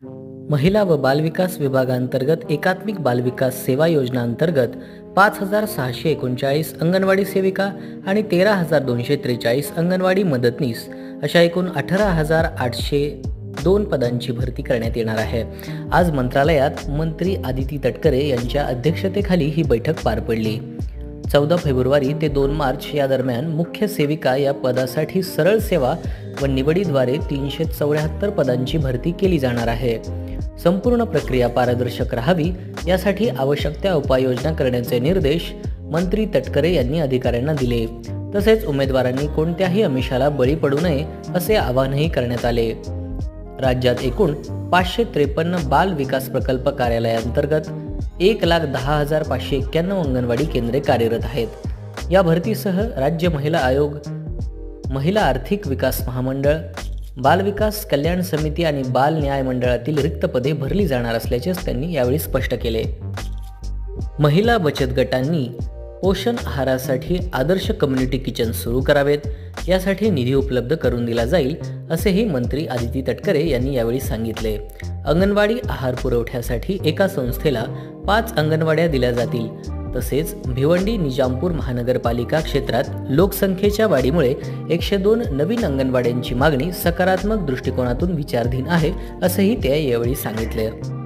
महिला व बालविकास विभागांतर्गत एकात्मिक बालविकास सेवा योजना अंतर्गत 5,639 अंगणवाडी सेविका आणि 13,243 अंगणवाडी मदतनीस अशा एकूण 18,802 पदांची भरती करण्यात येणार आहे। आज मंत्रालयात मंत्री आदिती तटकरे यांच्या अध्यक्षतेखाली ही बैठक पार पडली। 14 फेब्रुवारी ते 2 मार्च या दरम्यान मुख्य सेविका या पदासाठी सरळ सेवा व निवडीद्वारे 374 पदांची भरती केली जाणार आहे। संपूर्ण प्रक्रिया पारदर्शक राहावी यासाठी आवश्यक त्या उपाययोजना करण्याचे निर्देश मंत्री तटकरे यांनी अधिकाऱ्यांना दिले। तसेच उमेदवारांनी कोणत्याही आमिषाला बळी पडू नये असे आवाहनही करण्यात आले। राज्यात एकूण 553 बाल विकास प्रकल्प कार्यालयांतर्गत 1,10,591 अंगणवाडी केंद्रे कार्यरत आहेत। या भरतीसह राज्य महिला आयोग, महिला आर्थिक विकास महामंडळ, बाल विकास कल्याण समिती आणि बाल न्याय मंडळातील रिक्त पदे भरली जाणार असल्याचे त्यांनी यावेळी स्पष्ट केले। महिला बचत गटांनी पोषण आहारासाठी आदर्श कम्युनिटी किचन सुरू करावेत, यासाठी निधी उपलब्ध करून दिला जाईल असेही मंत्री आदिती तटकरे यांनी यावेळी सांगितले। अंगणवाडी आहार पुरवठ्यासाठी एका संस्थेला 5 अंगणवाड्या दिल्या जातील। तसेच भिवंडी निजामपूर महानगरपालिका क्षेत्रात लोकसंख्येच्या वाढीमुळे 102 नवीन अंगणवाड्यांची मागणी सकारात्मक दृष्टिकोनातून विचाराधीन आहे असेही ते यावेळी सांगितले।